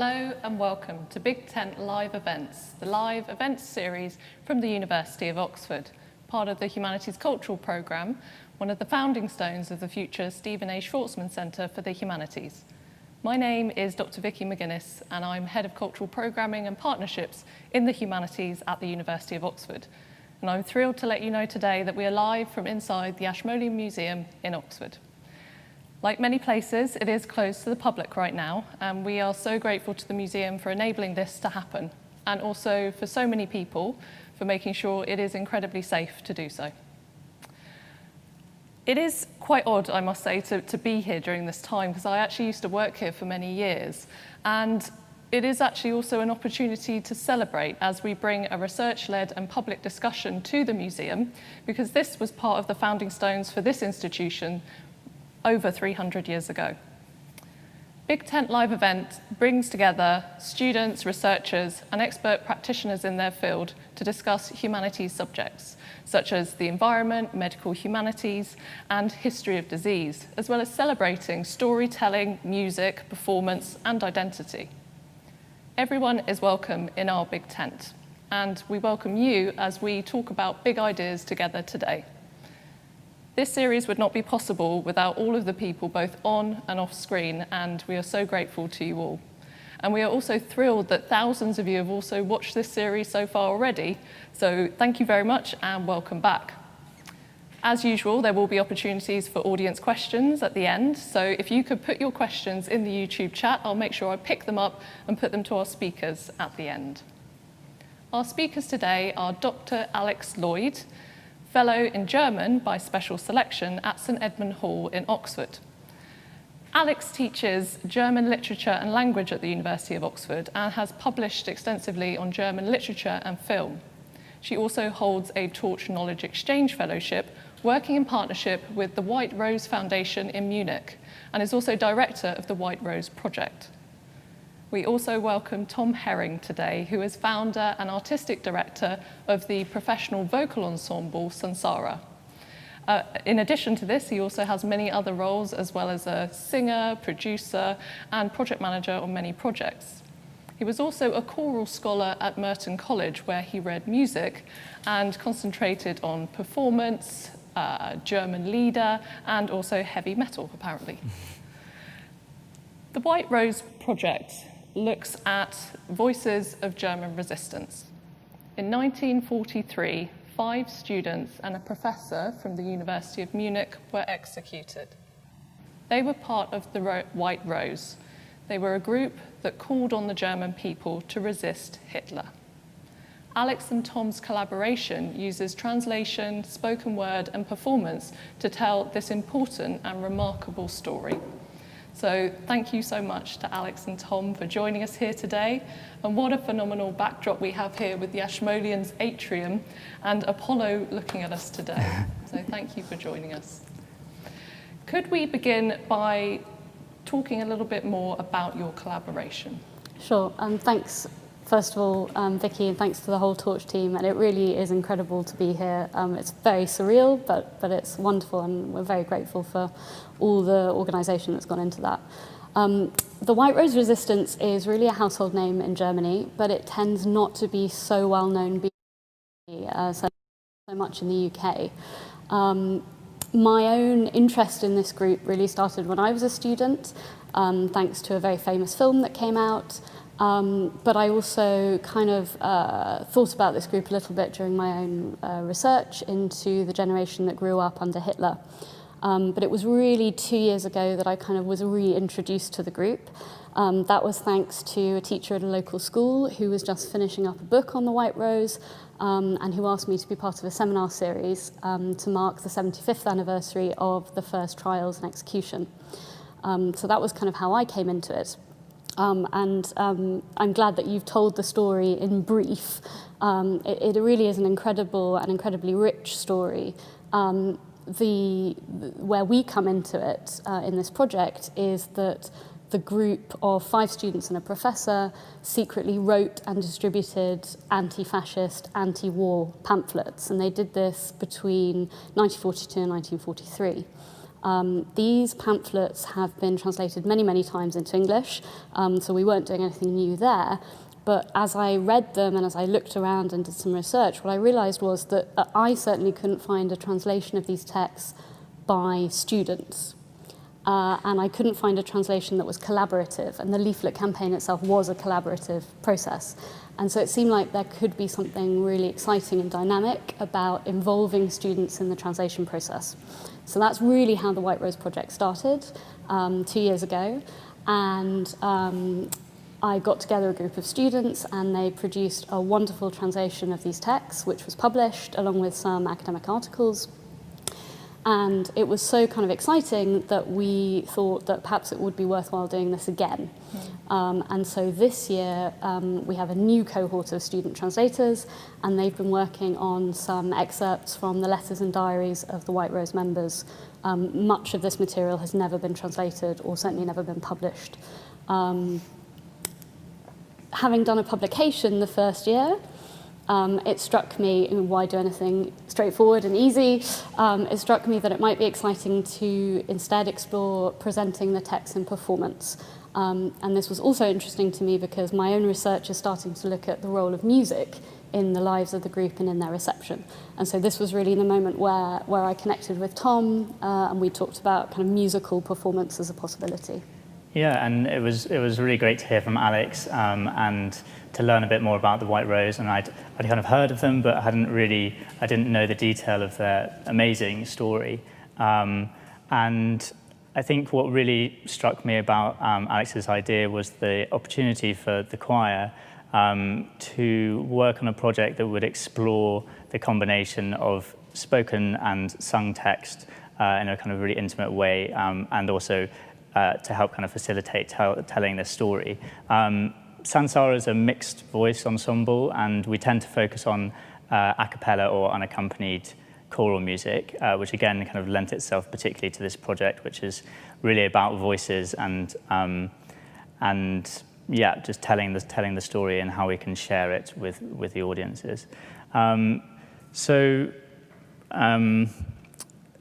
Hello and welcome to Big Tent Live Events, the live events series from the University of Oxford, part of the Humanities Cultural Programme, one of the founding stones of the future Stephen A. Schwarzman Centre for the Humanities. My name is Dr Victoria McGuinness and I'm Head of Cultural Programming and Partnerships in the Humanities at the University of Oxford. And I'm thrilled to let you know today that we are live from inside the Ashmolean Museum in Oxford. Like many places, it is closed to the public right now, and we are so grateful to the museum for enabling this to happen, and also for so many people for making sure it is incredibly safe to do so. It is quite odd, I must say, to be here during this time, because I actually used to work here for many years, and it is actually also an opportunity to celebrate as we bring a research-led and public discussion to the museum, because this was part of the founding stones for this institution over 300 years ago. Big Tent Live Event brings together students, researchers, and expert practitioners in their field to discuss humanities subjects, such as the environment, medical humanities, and history of disease, as well as celebrating storytelling, music, performance, and identity. Everyone is welcome in our Big Tent, and we welcome you as we talk about big ideas together today. This series would not be possible without all of the people both on and off screen, and we are so grateful to you all. And we are also thrilled that thousands of you have also watched this series so far already, so thank you very much and welcome back. As usual, there will be opportunities for audience questions at the end, so if you could put your questions in the YouTube chat, I'll make sure I pick them up and put them to our speakers at the end. Our speakers today are Dr Alex Lloyd, Fellow in German by special selection at St Edmund Hall in Oxford. Alex teaches German literature and language at the University of Oxford and has published extensively on German literature and film. She also holds a Torch Knowledge Exchange Fellowship, working in partnership with the White Rose Foundation in Munich, and is also director of the White Rose Project. We also welcome Tom Herring today, who is founder and artistic director of the professional vocal ensemble Sansara. In addition to this, he also has many other roles, as well as a singer, producer, and project manager on many projects. He was also a choral scholar at Merton College, where he read music and concentrated on performance, German lieder, and also heavy metal, apparently. The White Rose Project looks at voices of German resistance. In 1943, 5 students and a professor from the University of Munich were executed. They were part of the White Rose. They were a group that called on the German people to resist Hitler. Alex and Tom's collaboration uses translation, spoken word, and performance to tell this important and remarkable story. So thank you so much to Alex and Tom for joining us here today. And what a phenomenal backdrop we have here with the Ashmolean's atrium and Apollo looking at us today. So thank you for joining us. Could we begin by talking a little bit more about your collaboration? Sure, thanks. First of all, Vicky, and thanks to the whole Torch team, and it really is incredible to be here. It's very surreal, but it's wonderful, and we're very grateful for all the organisation that's gone into that. The White Rose Resistance is really a household name in Germany, but it tends not to be so well known so much in the UK. My own interest in this group really started when I was a student, thanks to a very famous film that came out. But I also kind of thought about this group a little bit during my own research into the generation that grew up under Hitler. But it was really 2 years ago that I kind of was reintroduced to the group. That was thanks to a teacher at a local school who was just finishing up a book on the White Rose and who asked me to be part of a seminar series to mark the 75th anniversary of the first trials and execution. So that was kind of how I came into it. I'm glad that you've told the story in brief. It really is an incredible and incredibly rich story. Where we come into it in this project is that the group of 5 students and a professor secretly wrote and distributed anti-fascist, anti-war pamphlets, and they did this between 1942 and 1943. These pamphlets have been translated many, many times into English, so we weren't doing anything new there. But as I read them and as I looked around and did some research, what I realised was that I certainly couldn't find a translation of these texts by students. And I couldn't find a translation that was collaborative, and the leaflet campaign itself was a collaborative process. And so it seemed like there could be something really exciting and dynamic about involving students in the translation process. So that's really how the White Rose Project started 2 years ago. And I got together a group of students and they produced a wonderful translation of these texts, which was published along with some academic articles. And it was so kind of exciting that we thought that perhaps it would be worthwhile doing this again. And so this year we have a new cohort of student translators, and they've been working on some excerpts from the letters and diaries of the White Rose members. Much of this material has never been translated or certainly never been published. Having done a publication the first year, it struck me, why do anything straightforward and easy? It struck me that it might be exciting to instead explore presenting the text in performance. And this was also interesting to me because my own research is starting to look at the role of music in the lives of the group and in their reception. And so this was really the moment where I connected with Tom and we talked about kind of musical performance as a possibility. Yeah, and it was really great to hear from Alex and to learn a bit more about the White Rose. And I'd kind of heard of them, but I didn't know the detail of their amazing story. And I think what really struck me about Alex's idea was the opportunity for the choir to work on a project that would explore the combination of spoken and sung text in a kind of really intimate way, and also to help kind of facilitate telling this story. Sansara is a mixed voice ensemble, and we tend to focus on a cappella or unaccompanied choral music, which again kind of lent itself particularly to this project, which is really about voices and yeah, just telling the story and how we can share it with the audiences.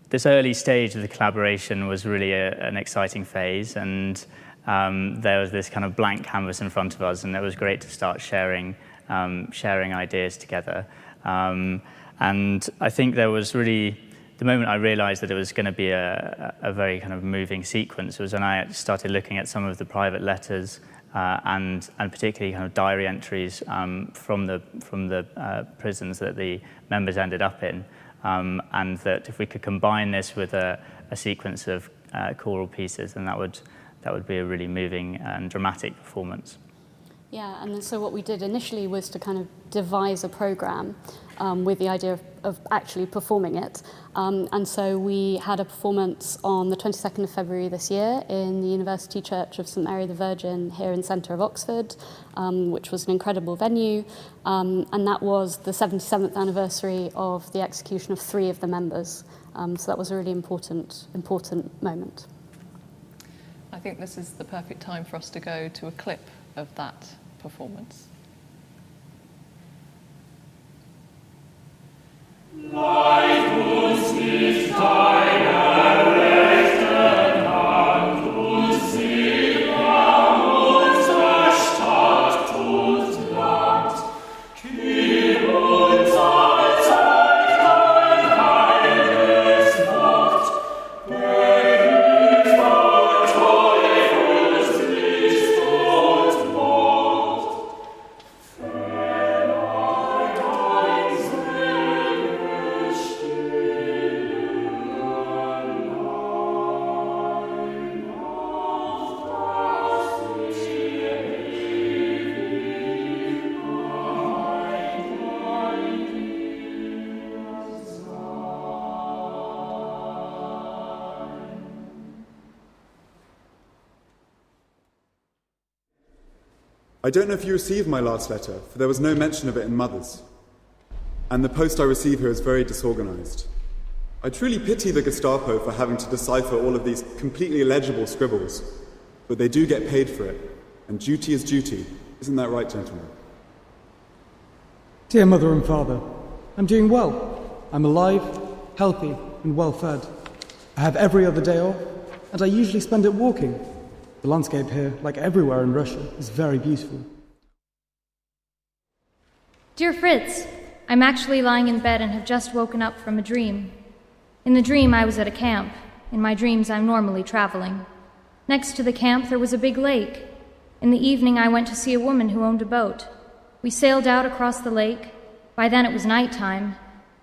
This early stage of the collaboration was really an exciting phase, and there was this kind of blank canvas in front of us, and it was great to start sharing ideas together. And I think there was really, the moment I realized that it was going to be a very kind of moving sequence was when I started looking at some of the private letters and particularly kind of diary entries from the prisons that the members ended up in. And that if we could combine this with a sequence of choral pieces, then that would be a really moving and dramatic performance. Yeah, and so what we did initially was to kind of devise a program with the idea of actually performing it. And so we had a performance on the 22nd of February this year in the University Church of St Mary the Virgin here in the centre of Oxford, which was an incredible venue. And that was the 77th anniversary of the execution of 3 of the members. So that was a really important moment. I think this is the perfect time for us to go to a clip of that performance. Leid uns nicht deine rechte Hand und segne unsere Stadt und Land. Gib uns allzeit dein heiliges Wort, behüt vor Teufels List und Mord. Verleih dein selbiges stille allein, auf dass wir ewig bei dir sein. I don't know if you received my last letter, for there was no mention of it in Mother's. And the post I receive here is very disorganised. I truly pity the Gestapo for having to decipher all of these completely illegible scribbles, but they do get paid for it, and duty is duty. Isn't that right, gentlemen? Dear Mother and Father, I'm doing well. I'm alive, healthy, and well fed. I have every other day off, and I usually spend it walking. The landscape here, like everywhere in Russia, is very beautiful. Dear Fritz, I'm actually lying in bed and have just woken up from a dream. In the dream, I was at a camp. In my dreams, I'm normally traveling. Next to the camp, there was a big lake. In the evening, I went to see a woman who owned a boat. We sailed out across the lake. By then, it was nighttime.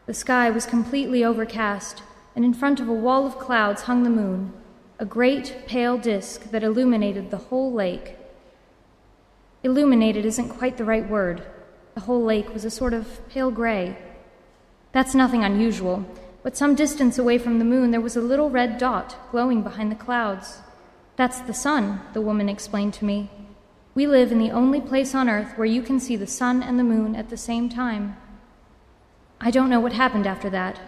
The sky was completely overcast, and in front of a wall of clouds hung the moon, a great, pale disk that illuminated the whole lake. Illuminated isn't quite the right word. The whole lake was a sort of pale gray. That's nothing unusual, but some distance away from the moon there was a little red dot glowing behind the clouds. That's the sun, the woman explained to me. We live in the only place on Earth where you can see the sun and the moon at the same time. I don't know what happened after that.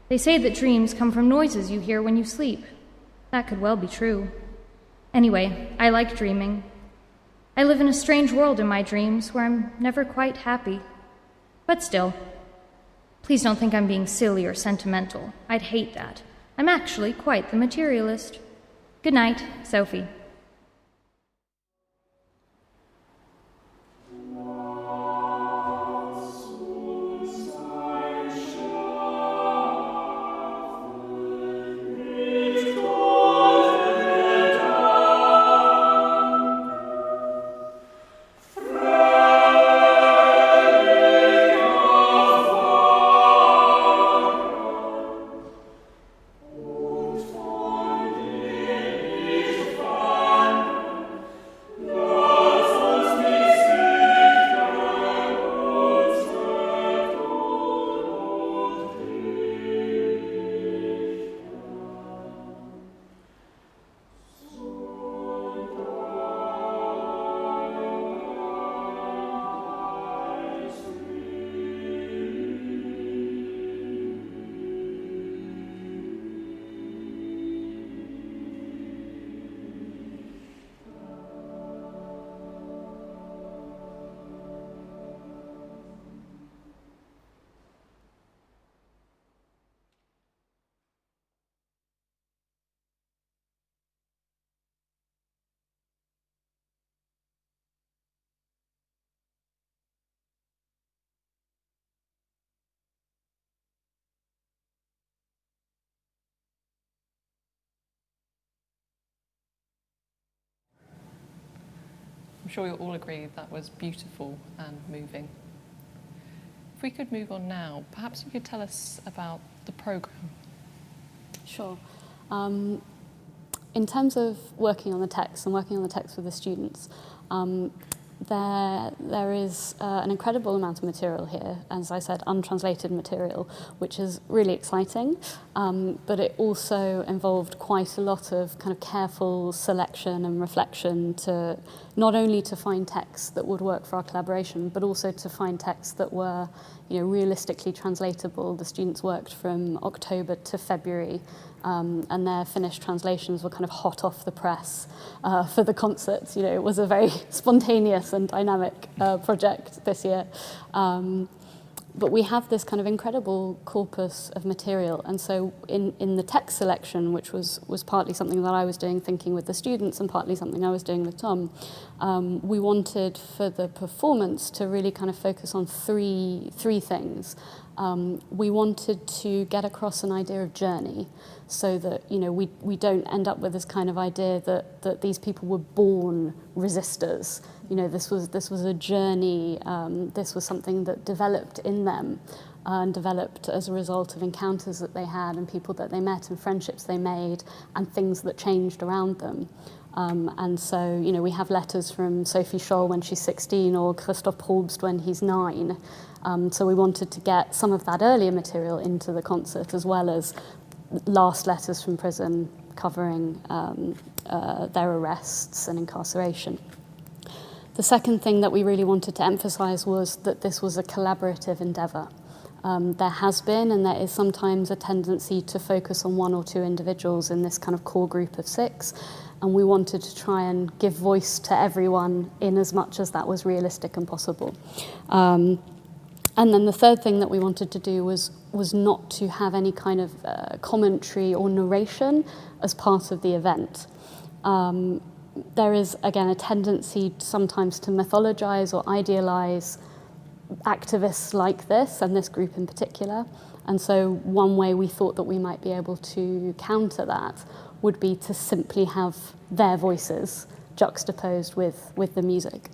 They say that dreams come from noises you hear when you sleep. That could well be true. Anyway, I like dreaming. I live in a strange world in my dreams where I'm never quite happy. But still, please don't think I'm being silly or sentimental. I'd hate that. I'm actually quite the materialist. Good night, Sophie. I'm sure you'll all agree that was beautiful and moving. If we could move on now, perhaps you could tell us about the programme. Sure. In terms of working on the text and working on the text with the students, there is an incredible amount of material here, as I said, untranslated material, which is really exciting, but it also involved quite a lot of kind of careful selection and reflection to not only to find texts that would work for our collaboration, but also to find texts that were, realistically translatable. The students worked from October to February, and their finished translations were kind of hot off the press for the concerts. It was a very spontaneous and dynamic project this year. But we have this kind of incredible corpus of material. And so in the text selection, which was partly something that I was doing thinking with the students and partly something I was doing with Tom, we wanted for the performance to really kind of focus on three things. We wanted to get across an idea of journey so that, we don't end up with this kind of idea that these people were born resistors. This was a journey. This was something that developed in them and developed as a result of encounters that they had and people that they met and friendships they made and things that changed around them. And so, we have letters from Sophie Scholl when she's 16 or Christoph Probst when he's 9. So we wanted to get some of that earlier material into the concert, as well as last letters from prison covering their arrests and incarceration. The second thing that we really wanted to emphasize was that this was a collaborative endeavor. There has been and there is sometimes a tendency to focus on one or two individuals in this kind of core group of 6, and we wanted to try and give voice to everyone in as much as that was realistic and possible. And then the third thing that we wanted to do was not to have any kind of commentary or narration as part of the event. There is, again, a tendency sometimes to mythologize or idealize activists like this, and this group in particular. And so one way we thought that we might be able to counter that would be to simply have their voices juxtaposed with the music.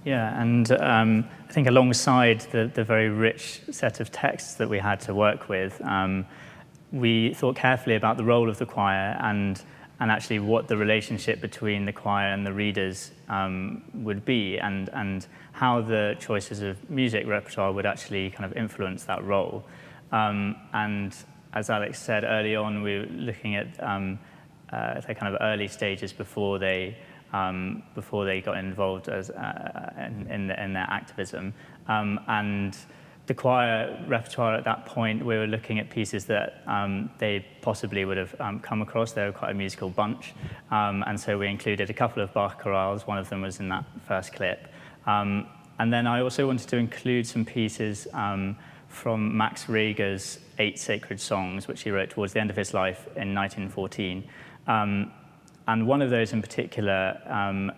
Yeah, and I think alongside the very rich set of texts that we had to work with, we thought carefully about the role of the choir and actually what the relationship between the choir and the readers would be, and how the choices of music repertoire would actually kind of influence that role. And as Alex said early on, we were looking at the kind of early stages before they got involved as in their activism, and the choir repertoire at that point, we were looking at pieces that they possibly would have come across. They were quite a musical bunch, and so we included a couple of Bach chorales. One of them was in that first clip. And then I also wanted to include some pieces from Max Reger's 8 Sacred Songs, which he wrote towards the end of his life in 1914. And one of those in particular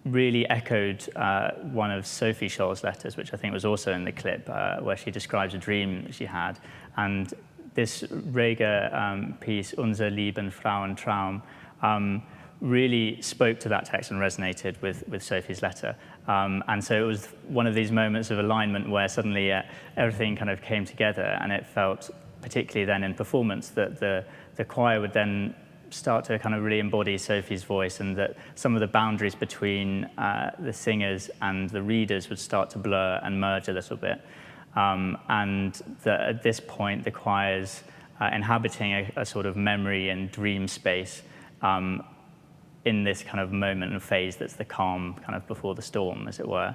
really echoed one of Sophie Scholl's letters, which I think was also in the clip, where she describes a dream that she had. And this Reger piece, Unser lieben Frauentraum, really spoke to that text and resonated with Sophie's letter. And so it was one of these moments of alignment where suddenly everything kind of came together, and it felt, particularly then in performance, that the choir would then start to kind of really embody Sophie's voice, and that some of the boundaries between the singers and the readers would start to blur and merge a little bit. And that at this point, the choir's inhabiting a sort of memory and dream space in this kind of moment and phase that's the calm kind of before the storm, as it were.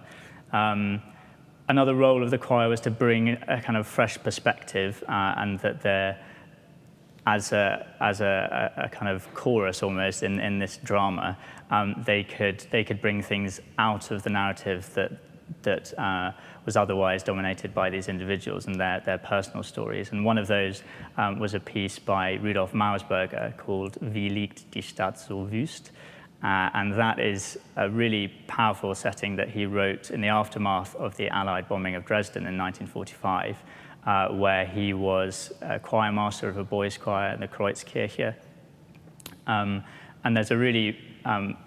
Another role of the choir was to bring a kind of fresh perspective, and that they're as a kind of chorus almost in this drama, they could bring things out of the narrative that was otherwise dominated by these individuals and their personal stories. And one of those was a piece by Rudolf Mausberger called Wie liegt die Stadt so wüst? And that is a really powerful setting that he wrote in the aftermath of the Allied bombing of Dresden in 1945. Where he was a choir master of a boys' choir in the Kreuzkirche. And there's a really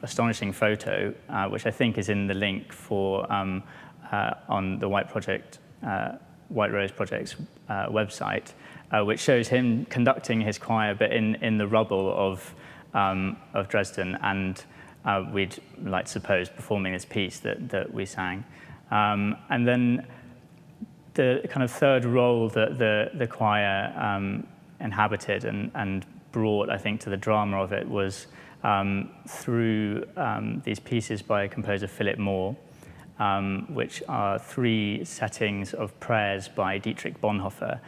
astonishing photo, which I think is in the link for on the White Rose Project's website, which shows him conducting his choir, but in the rubble of Dresden, and we'd like to suppose performing this piece that we sang. And then the kind of third role that the choir inhabited and brought, I think, to the drama of it was through these pieces by composer Philip Moore, which are 3 settings of prayers by Dietrich Bonhoeffer,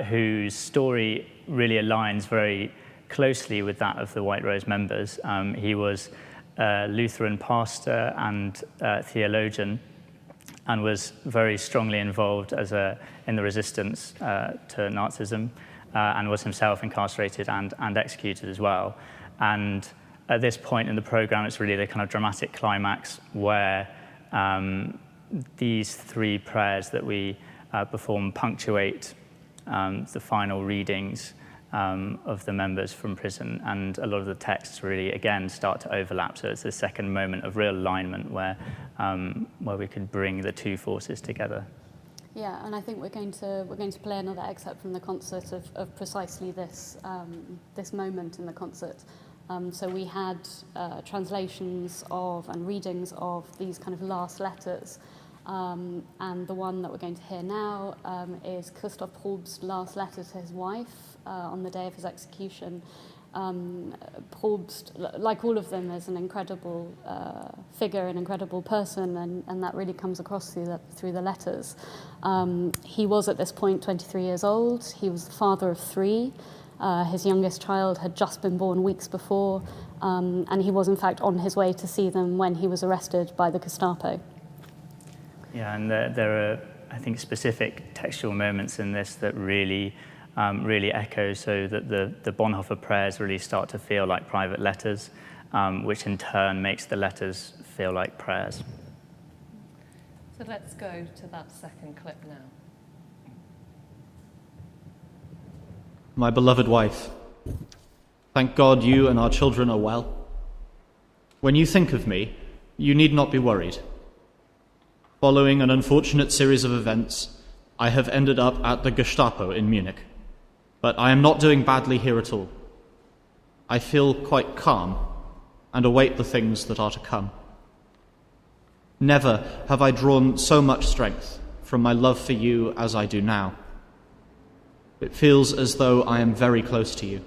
whose story really aligns very closely with that of the White Rose members. He was a Lutheran pastor and theologian, and was very strongly involved in the resistance to Nazism, and was himself incarcerated and executed as well. And at this point in the program, it's really the kind of dramatic climax where these 3 prayers that we perform punctuate the final readings of the members from prison, and a lot of the texts really, again, start to overlap. So it's the second moment of real alignment where we could bring the 2 forces together. Yeah, and I think we're going to play another excerpt from the concert of precisely this this moment in the concert. So we had translations of and readings of these kind of last letters. And the one that we're going to hear now is Christoph Probst's last letter to his wife on the day of his execution. Probst, like all of them, is an incredible figure, an incredible person, and that really comes across through the letters. He was at this point 23 years old. He was the father of 3. His youngest child had just been born weeks before, and he was in fact on his way to see them when he was arrested by the Gestapo. Yeah, and there are I think, specific textual moments in this that really echo, so that the Bonhoeffer prayers really start to feel like private letters, which in turn makes the letters feel like prayers. So let's go to that second clip now. My beloved wife, thank God you and our children are well. When you think of me, you need not be worried. Following an unfortunate series of events, I have ended up at the Gestapo in Munich. But I am not doing badly here at all. I feel quite calm and await the things that are to come. Never have I drawn so much strength from my love for you as I do now. It feels as though I am very close to you.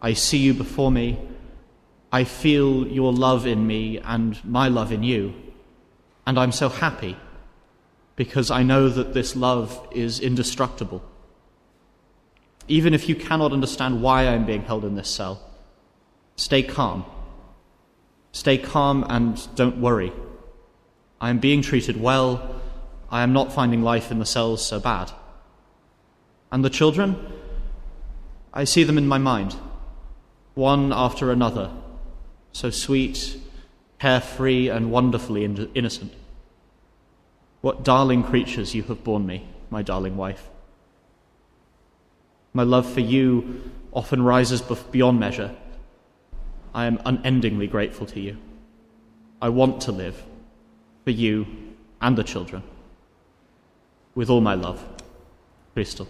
I see you before me. I feel your love in me and my love in you. And I'm so happy because I know that this love is indestructible. Even if you cannot understand why I'm being held in this cell, stay calm. Stay calm and don't worry. I am being treated well. I am not finding life in the cells so bad. And the children? I see them in my mind, one after another, so sweet, carefree, and wonderfully innocent. What darling creatures you have borne me, my darling wife. My love for you often rises beyond measure. I am unendingly grateful to you. I want to live for you and the children. With all my love. Crystal.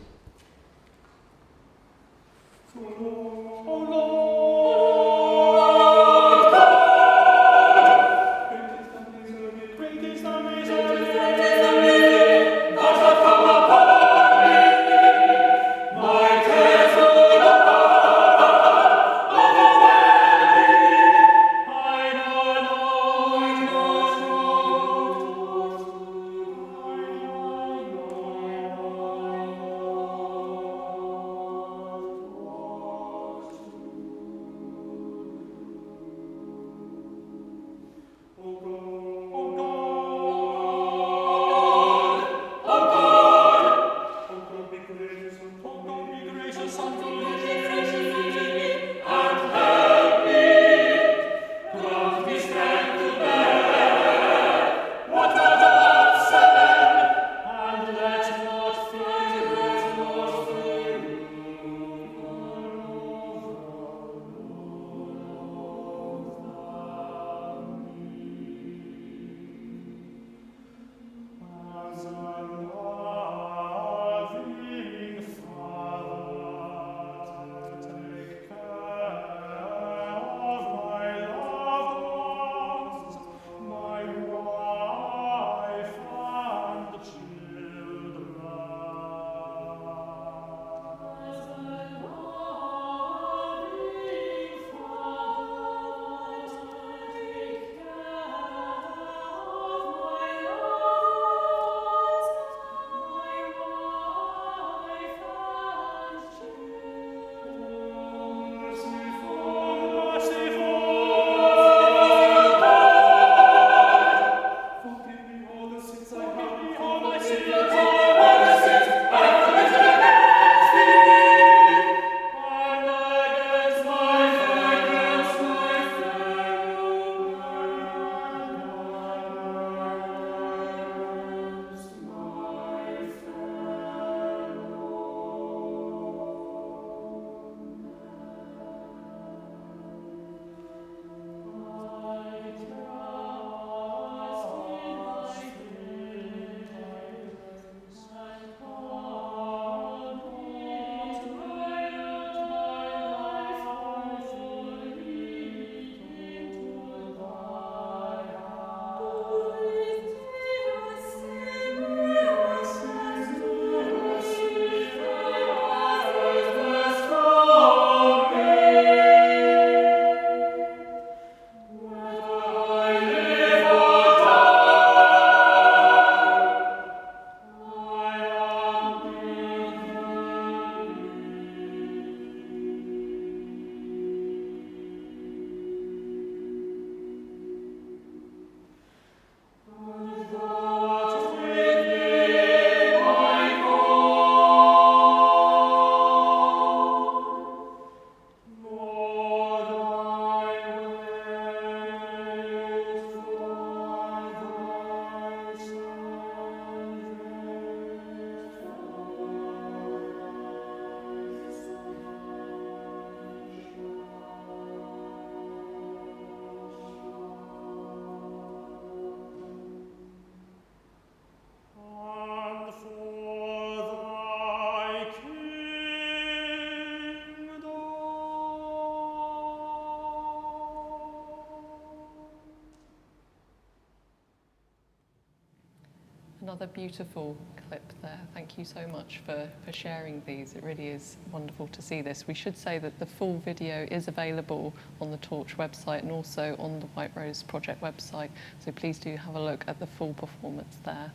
Another beautiful clip there. Thank you so much for sharing these. It really is wonderful to see this. We should say that the full video is available on the Torch website and also on the White Rose Project website, so please do have a look at the full performance there.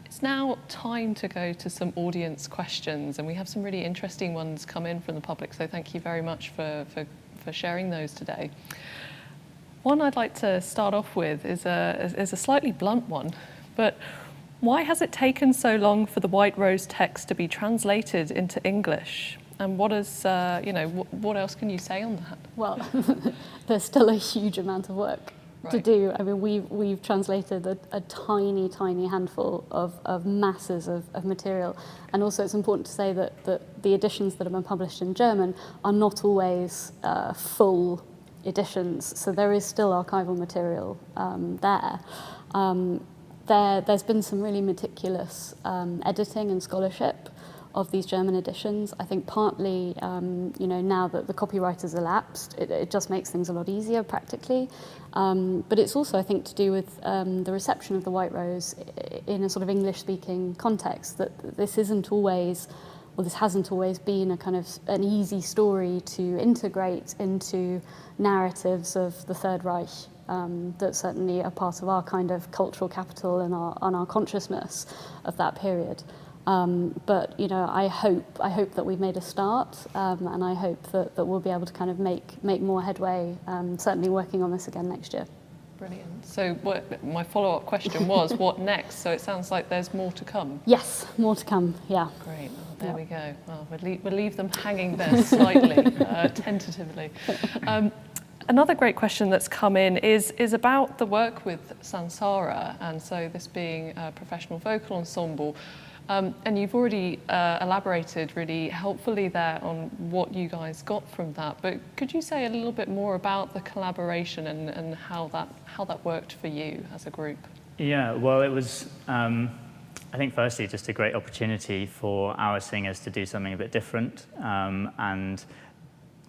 It's now time to go to some audience questions, and we have some really interesting ones come in from the public, so thank you very much for sharing those today. One I'd like to start off with is a slightly blunt one. But why has it taken so long for the White Rose text to be translated into English? And what is, what else can you say on that? Well, there's still a huge amount of work to do. I mean, we've translated a tiny, tiny handful of masses of material. And also it's important to say that the editions that have been published in German are not always full editions. So there is still archival material there. There's been some really meticulous editing and scholarship of these German editions. I think partly, now that the copyright has elapsed, it just makes things a lot easier practically. But it's also, I think, to do with the reception of the White Rose in a sort of English-speaking context, that this hasn't always been a kind of an easy story to integrate into narratives of the Third Reich. That's certainly a part of our kind of cultural capital and our consciousness of that period. But I hope that we've made a start, and I hope that we'll be able to kind of make more headway. Certainly working on this again next year. Brilliant. So my follow-up question was, what next? So it sounds like there's more to come. Yes, more to come. Yeah. Great. Well, there we go. Well, we'll leave them hanging there slightly, tentatively. Another great question that's come in is about the work with Sansara, and so this being a professional vocal ensemble. And you've already elaborated really helpfully there on what you guys got from that, but could you say a little bit more about the collaboration and how that worked for you as a group? Yeah, well, it was, I think firstly just a great opportunity for our singers to do something a bit different, and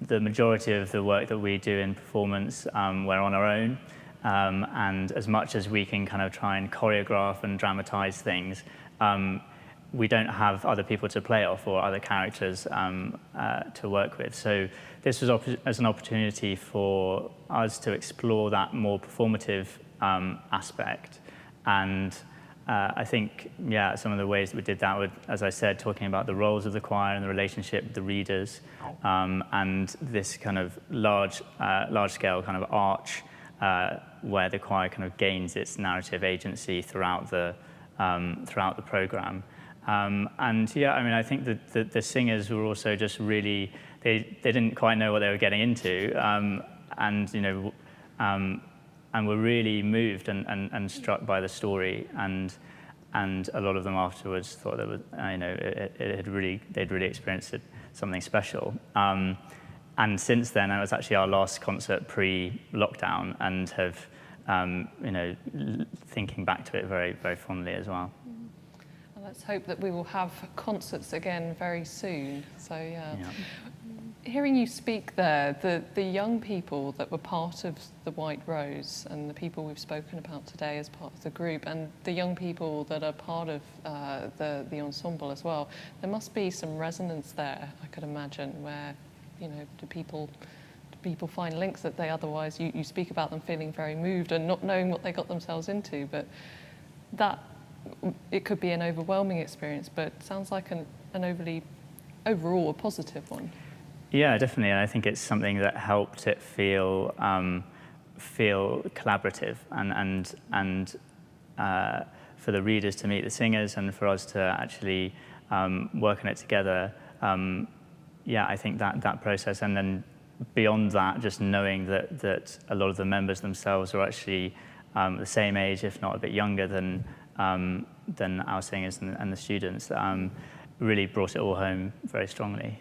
the majority of the work that we do in performance, we're on our own, and as much as we can kind of try and choreograph and dramatize things, we don't have other people to play off or other characters to work with. So this was as an opportunity for us to explore that more performative aspect. And I think, some of the ways that we did that were, as I said, talking about the roles of the choir and the relationship with the readers, and this kind of large-scale kind of arch where the choir kind of gains its narrative agency throughout the program. I think that the singers were also just really, they didn't quite know what they were getting into, and were really moved and struck by the story, and a lot of them afterwards thought that was, they'd really experienced something special. And since then, it was actually our last concert pre-lockdown, and have thinking back to it very, very fondly as well. Well, let's hope that we will have concerts again very soon. So hearing you speak there, the young people that were part of the White Rose and the people we've spoken about today as part of the group, and the young people that are part of the ensemble as well, there must be some resonance there, I could imagine, where, do people find links that they otherwise, you speak about them feeling very moved and not knowing what they got themselves into, but that, it could be an overwhelming experience, but it sounds like an overall a positive one. Yeah, definitely, and I think it's something that helped it feel collaborative, and for the readers to meet the singers and for us to actually work on it together. I think that process, and then beyond that, just knowing that a lot of the members themselves are actually the same age, if not a bit younger than our singers and the students, really brought it all home very strongly.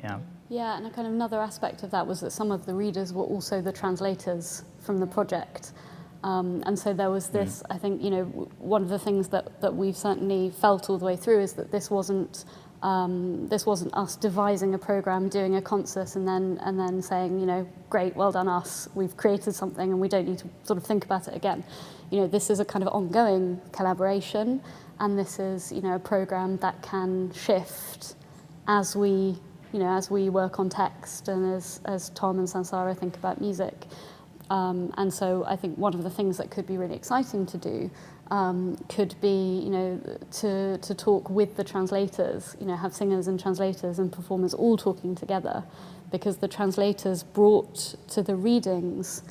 Yeah, and a kind of another aspect of that was that some of the readers were also the translators from the project. And so there was this, I think, one of the things that we've certainly felt all the way through is that this wasn't This wasn't us devising a program, doing a concert, and then saying, you know, great, well done us, we've created something and we don't need to sort of think about it again. You know, this is a kind of ongoing collaboration, and this is, you know, a program that can shift as we, you know, as we work on text and as Tom and Sansara think about music. And so I think one of the things that could be really exciting to do could be, you know, to talk with the translators, you know, have singers and translators and performers all talking together, because the translators brought to the readings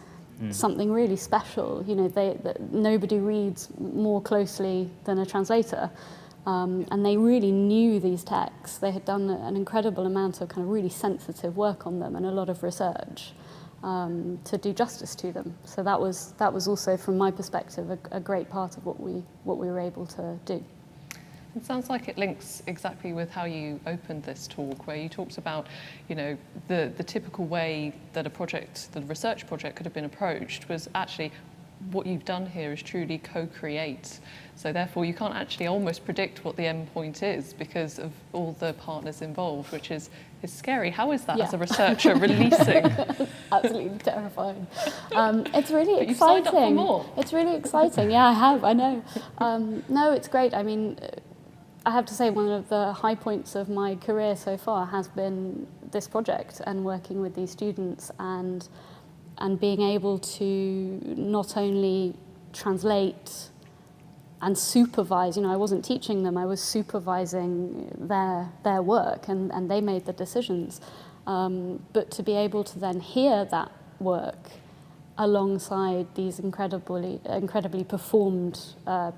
something really special. You know, nobody reads more closely than a translator. And they really knew these texts. They had done an incredible amount of kind of really sensitive work on them and a lot of research to do justice to them. So that was also, from my perspective, a great part of what we were able to do. It sounds like it links exactly with how you opened this talk, where you talked about, you know, the typical way that the research project could have been approached was actually what you've done here is truly co-create. So therefore you can't actually almost predict what the end point is because of all the partners involved, which is scary. How is that as a researcher releasing? Absolutely terrifying. It's really but exciting. You've signed up for more. It's really exciting. Yeah, I have, I know. No, it's great. I mean, I have to say one of the high points of my career so far has been this project and working with these students and being able to not only translate and supervise, you know, I wasn't teaching them, I was supervising their work and they made the decisions. But to be able to then hear that work alongside these incredibly performed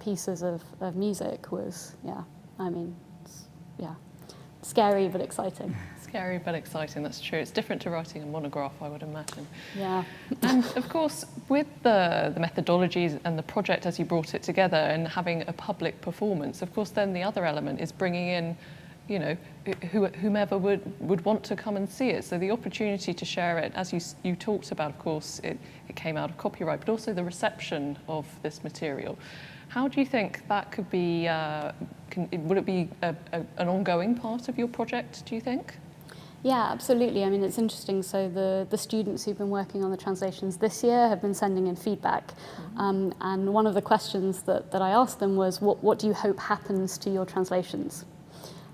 pieces of music was, yeah, I mean, scary but exciting. Scary but exciting, that's true. It's different to writing a monograph, I would imagine. Yeah. And of course, with the methodologies and the project as you brought it together and having a public performance, of course, then the other element is bringing in, you know, whomever would want to come and see it. So the opportunity to share it, as you talked about, of course, it came out of copyright, but also the reception of this material. How do you think that could be, would it be an ongoing part of your project, do you think? Yeah, absolutely. I mean, it's interesting. So the students who've been working on the translations this year have been sending in feedback. And one of the questions that I asked them was, what do you hope happens to your translations?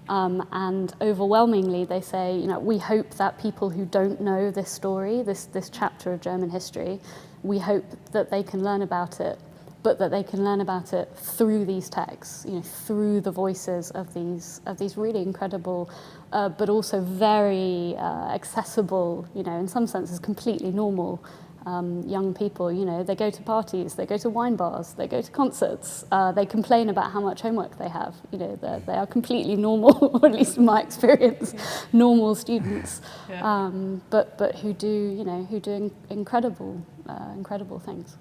And overwhelmingly, they say, you know, we hope that people who don't know this story, this chapter of German history, we hope that they can learn about it, but that they can learn about it through these texts, you know, through the voices of these really incredible, but also very accessible, you know, in some senses completely normal young people. You know, they go to parties, they go to wine bars, they go to concerts, they complain about how much homework they have. You know, they are completely normal, or at least in my experience, normal students, but who do incredible things.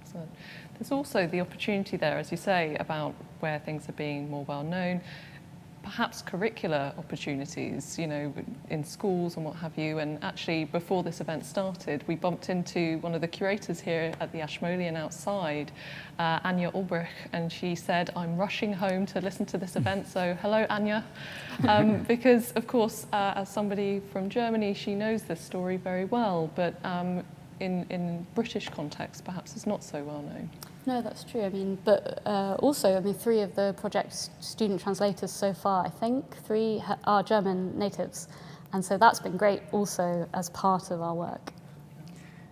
Excellent. There's also the opportunity there, as you say, about where things are being more well known, perhaps curricular opportunities, you know, in schools and what have you. And actually, before this event started, we bumped into one of the curators here at the Ashmolean outside, Anja Ulbrich, and she said, I'm rushing home to listen to this event. So hello, Anja. Because, of course, as somebody from Germany, she knows this story very well, but in British context, perhaps it's not so well known. No, that's true. I mean, but also, I mean, 3 of the project's student translators so far, I think 3 are German natives. And so that's been great also as part of our work.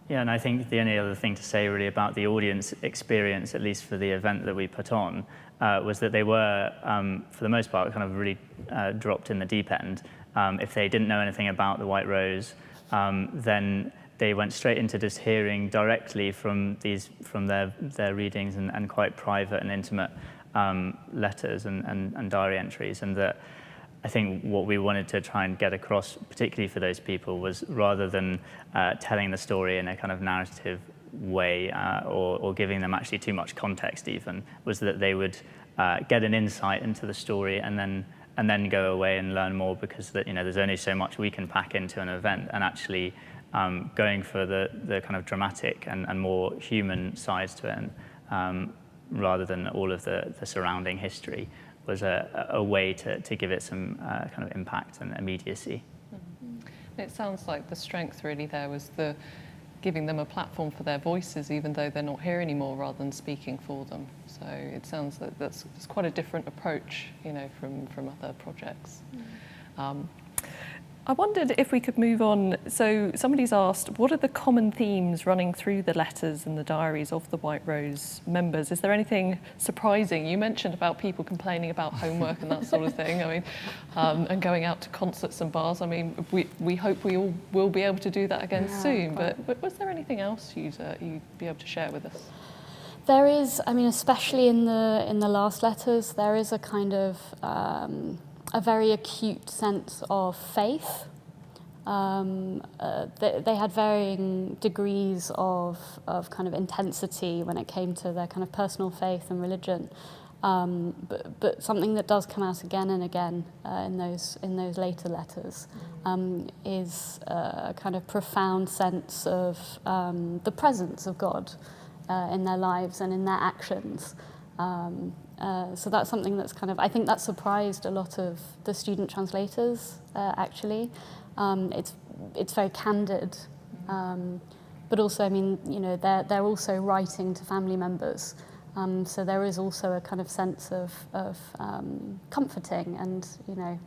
Yeah, and I think the only other thing to say really about the audience experience, at least for the event that we put on, was that they were, for the most part, kind of really dropped in the deep end. If they didn't know anything about the White Rose, then they went straight into just hearing directly from their readings and quite private and intimate letters and diary entries. And that I think what we wanted to try and get across, particularly for those people, was rather than telling the story in a kind of narrative way or giving them actually too much context even, was that they would get an insight into the story and then go away and learn more, because that, you know, there's only so much we can pack into an event, and actually going for the kind of dramatic and more human sides to it, rather than all of the surrounding history, was a way to give it some kind of impact and immediacy. It sounds like the strength really there was the giving them a platform for their voices, even though they're not here anymore, rather than speaking for them. So it sounds that that's quite a different approach, you know, from other projects. I wondered if we could move on. So somebody's asked, what are the common themes running through the letters and the diaries of the White Rose members? Is there anything surprising? You mentioned about people complaining about homework and that sort of thing. I mean, and going out to concerts and bars. I mean, we hope we all will be able to do that again soon. But was there anything else you'd be able to share with us? There is, I mean, especially in the last letters, there is a kind of a very acute sense of faith. They had varying degrees of kind of intensity when it came to their kind of personal faith and religion, but something that does come out again and again in those later letters is a kind of profound sense of the presence of God in their lives and in their actions. So that's something that's kind of, I think that surprised a lot of the student translators, actually. It's very candid, but also, I mean, you know, they're also writing to family members. So there is also a kind of sense of comforting, and, you know,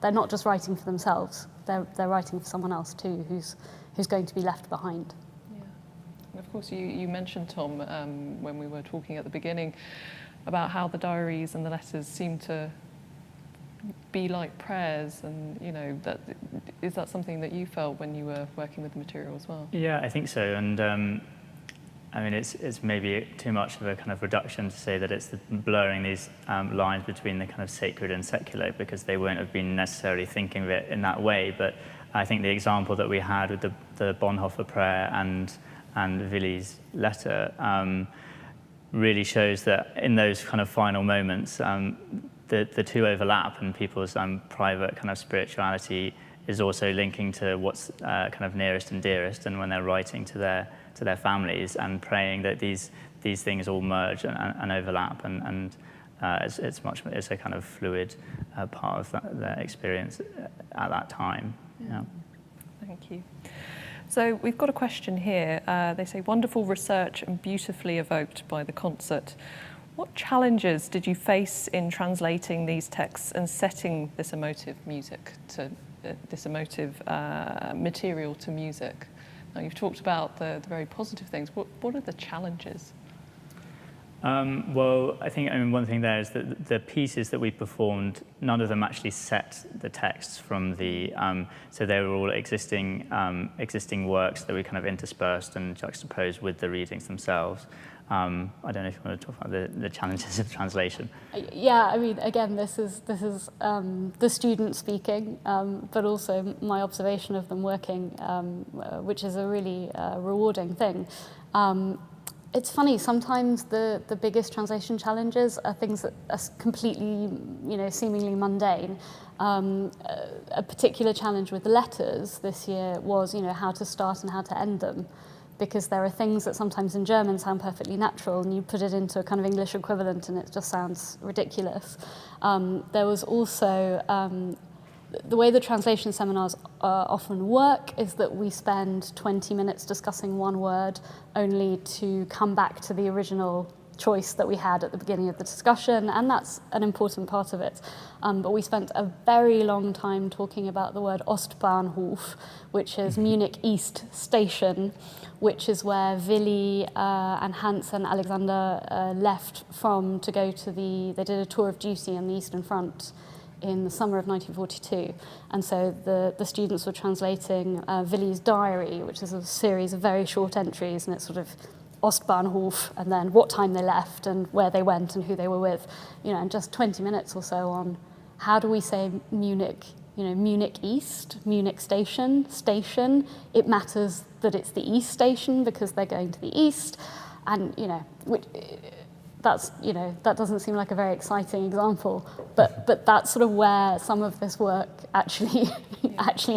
they're not just writing for themselves, they're writing for someone else too, who's going to be left behind. And of course, you mentioned, Tom, when we were talking at the beginning, about how the diaries and the letters seem to be like prayers, and, you know, is that something that you felt when you were working with the material as well? Yeah, I think so. And I mean, it's maybe too much of a kind of reduction to say that it's blurring these lines between the kind of sacred and secular, because they won't have been necessarily thinking of it in that way. But I think the example that we had with the Bonhoeffer prayer and Willy's letter really shows that in those kind of final moments, the two overlap, and people's private kind of spirituality is also linking to what's kind of nearest and dearest, and when they're writing to their families and praying that these things all merge and overlap, and it's a kind of fluid part of their experience at that time. Yeah. Thank you. So we've got a question here. They say, wonderful research and beautifully evoked by the concert. What challenges did you face in translating these texts and setting this emotive music to this emotive material to music? Now, you've talked about the very positive things. What are the challenges? Well, I think one thing there is that the pieces that we performed, none of them actually set the texts from the, so they were all existing works that we kind of interspersed and juxtaposed with the readings themselves. I don't know if you want to talk about the challenges of translation. Yeah, I mean, again, this is the student speaking, but also my observation of them working, which is a really rewarding thing. It's funny, sometimes the biggest translation challenges are things that are completely, you know, seemingly mundane. A particular challenge with the letters this year was, you know, how to start and how to end them, because there are things that sometimes in German sound perfectly natural, and you put it into a kind of English equivalent and it just sounds ridiculous. There was also the way the translation seminars often work is that we spend 20 minutes discussing one word, only to come back to the original choice that we had at the beginning of the discussion, and that's an important part of it. But we spent a very long time talking about the word Ostbahnhof, which is Munich East Station, which is where Willy and Hans and Alexander left from to go to they did a tour of duty on the Eastern Front in the summer of 1942. And so the students were translating Willy's diary, which is a series of very short entries, and it's sort of Ostbahnhof, and then what time they left and where they went and who they were with, you know, and just 20 minutes or so on how do we say Munich, you know, Munich East, Munich Station. It matters that it's the East Station because they're going to the East, and, you know, that doesn't seem like a very exciting example, but that's sort of where some of this work actually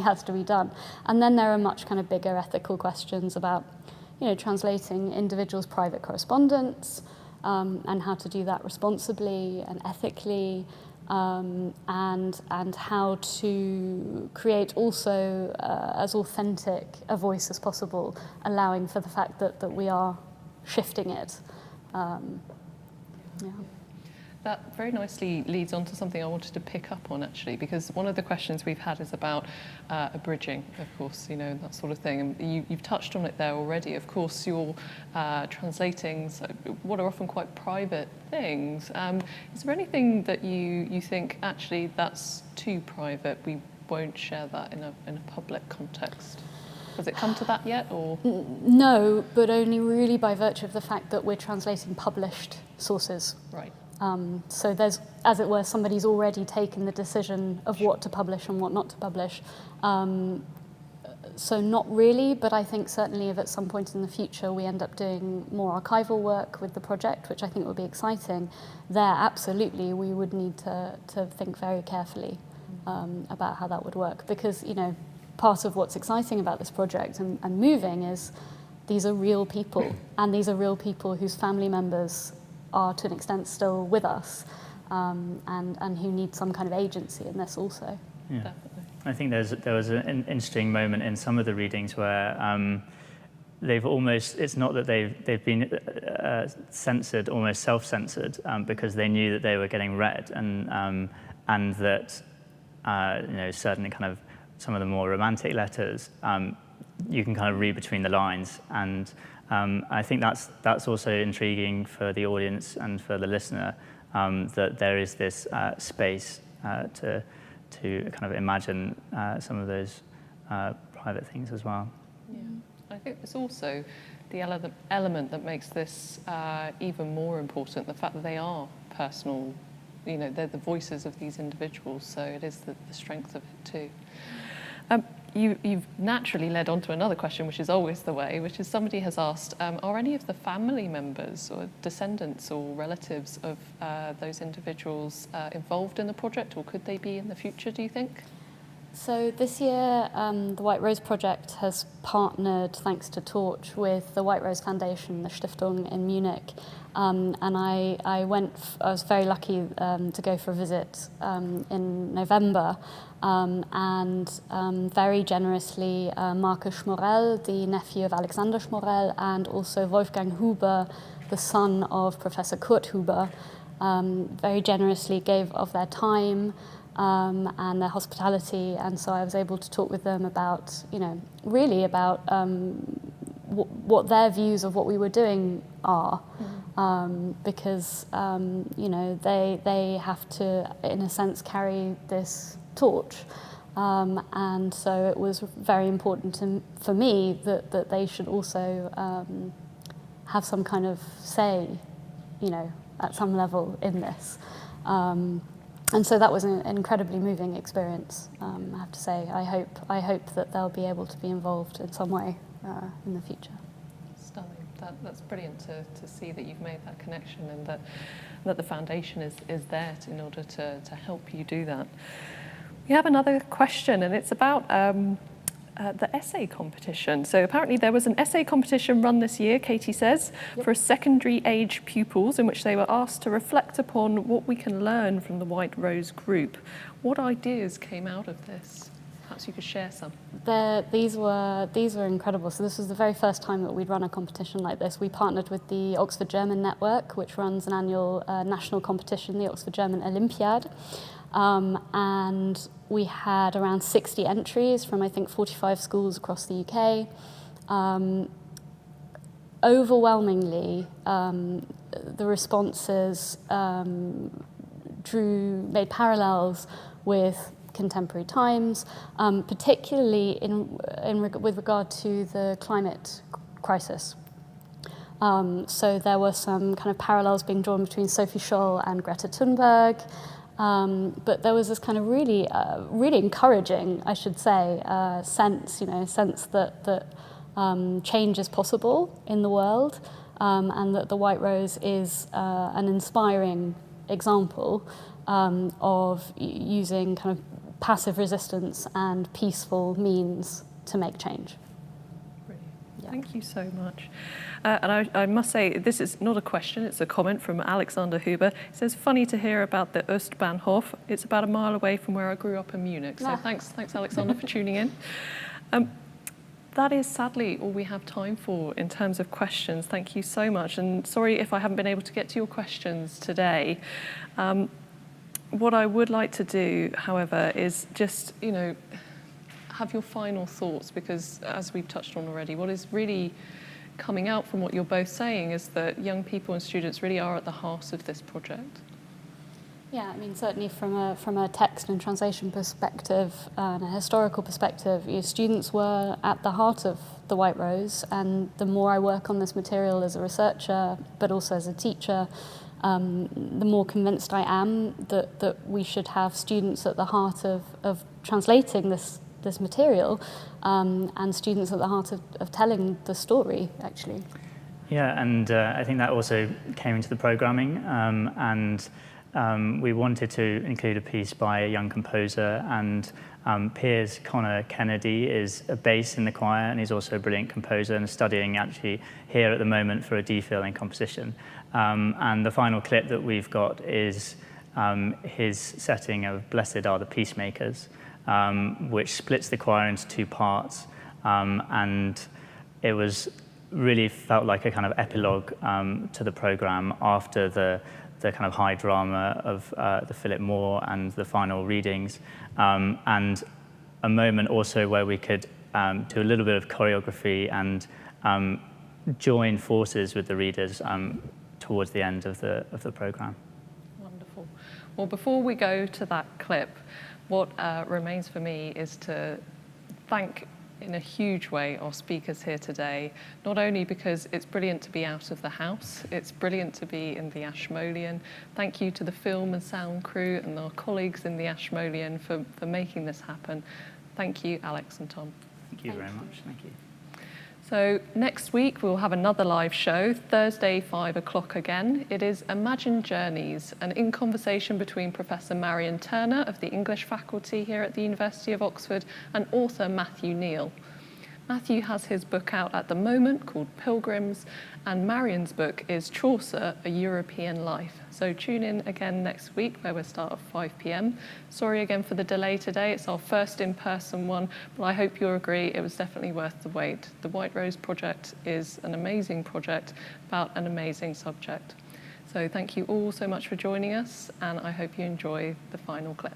has to be done. And then there are much kind of bigger ethical questions about, you know, translating individuals' private correspondence, and how to do that responsibly and ethically, and how to create also as authentic a voice as possible, allowing for the fact that we are shifting it. Yeah. That very nicely leads on to something I wanted to pick up on, actually, because one of the questions we've had is about abridging, of course, you know, that sort of thing. And you've touched on it there already. Of course, you're translating what are often quite private things. Is there anything that you think, actually, that's too private, we won't share that in a public context? Has it come to that yet, or? No, but only really by virtue of the fact that we're translating published sources. Right. So there's, as it were, somebody's already taken the decision of what to publish and what not to publish. So not really, but I think certainly if at some point in the future we end up doing more archival work with the project, which I think would be exciting, there absolutely we would need to think very carefully about how that would work. Because, you know, part of what's exciting about this project and moving is these are real people, and these are real people whose family members are to an extent still with us, and who need some kind of agency in this also. Yeah. Definitely. I think there was an interesting moment in some of the readings where they've almost, it's not that they've been censored, almost self-censored, because they knew that they were getting read, and that you know, certainly kind of some of the more romantic letters, you can kind of read between the lines, and I think that's also intriguing for the audience and for the listener, that there is this space to kind of imagine some of those private things as well. Yeah. I think there's also the element that makes this even more important, the fact that they are personal, you know, they're the voices of these individuals, so it is the strength of it too. You've naturally led on to another question, which is always the way, which is somebody has asked, are any of the family members or descendants or relatives of those individuals involved in the project, or could they be in the future, do you think? So this year, the White Rose Project has partnered, thanks to Torch, with the White Rose Foundation, the Stiftung in Munich. And I was very lucky to go for a visit in November. And very generously, Markus Schmorell, the nephew of Alexander Schmorell, and also Wolfgang Huber, the son of Professor Kurt Huber, very generously gave of their time and their hospitality, and so I was able to talk with them about, you know, really about what their views of what we were doing are, because you know, they have to, in a sense, carry this torch, and so it was very important for me that they should also have some kind of say, you know, at some level in this. And so that was an incredibly moving experience, I have to say. I hope that they'll be able to be involved in some way in the future. Stunning. That's brilliant to see that you've made that connection, and that the foundation is there in order to help you do that. We have another question, and it's about the essay competition. So apparently there was an essay competition run this year, Katie says, for secondary age pupils, in which they were asked to reflect upon what we can learn from the White Rose group. What ideas came out of this? Perhaps you could share some. These were incredible. So this was the very first time that we'd run a competition like this. We partnered with the Oxford German Network, which runs an annual national competition, the Oxford German Olympiad. And we had around 60 entries from, I think, 45 schools across the UK. Overwhelmingly, the responses made parallels with contemporary times, particularly with regard to the climate crisis. So there were some kind of parallels being drawn between Sophie Scholl and Greta Thunberg. But there was this kind of really encouraging, I should say, sense that change is possible in the world, and that the White Rose is an inspiring example of using kind of passive resistance and peaceful means to make change. Brilliant. Thank you so much. And I must say, this is not a question, it's a comment from Alexander Huber. It says, funny to hear about the Ostbahnhof. It's about a mile away from where I grew up in Munich. So thanks Alexander, for tuning in. That is sadly all we have time for in terms of questions. Thank you so much. And sorry if I haven't been able to get to your questions today. What I would like to do, however, is just, have your final thoughts, because as we've touched on already, what is really coming out from what you're both saying is that young people and students really are at the heart of this project. Yeah, I mean, certainly from a text and translation perspective and a historical perspective, students were at the heart of the White Rose, and the more I work on this material as a researcher, but also as a teacher, the more convinced I am that we should have students at the heart of translating this material, and students at the heart of telling the story, actually. Yeah, and I think that also came into the programming, and we wanted to include a piece by a young composer, and Piers Connor Kennedy is a bass in the choir, and he's also a brilliant composer and studying actually here at the moment for a DPhil in composition. And the final clip that we've got is his setting of Blessed Are the Peacemakers, which splits the choir into two parts, and it was really felt like a kind of epilogue to the programme after the kind of high drama of the Philip Moore and the final readings, and a moment also where we could do a little bit of choreography and join forces with the readers towards the end of the programme. Wonderful. Well, before we go to that clip, what remains for me is to thank in a huge way our speakers here today, not only because it's brilliant to be out of the house, it's brilliant to be in the Ashmolean. Thank you to the film and sound crew and our colleagues in the Ashmolean for making this happen. Thank you, Alex and Tom. Thank you very much. Thank you. So next week we'll have another live show, Thursday 5 o'clock again. It is Imagine Journeys, an in conversation between Professor Marion Turner of the English faculty here at the University of Oxford and author Matthew Neal. Matthew has his book out at the moment called Pilgrims, and Marion's book is Chaucer, A European Life. So tune in again next week where we'll start at 5 p.m. Sorry again for the delay today. It's our first in-person one, but I hope you'll agree it was definitely worth the wait. The White Rose Project is an amazing project about an amazing subject. So thank you all so much for joining us, and I hope you enjoy the final clip.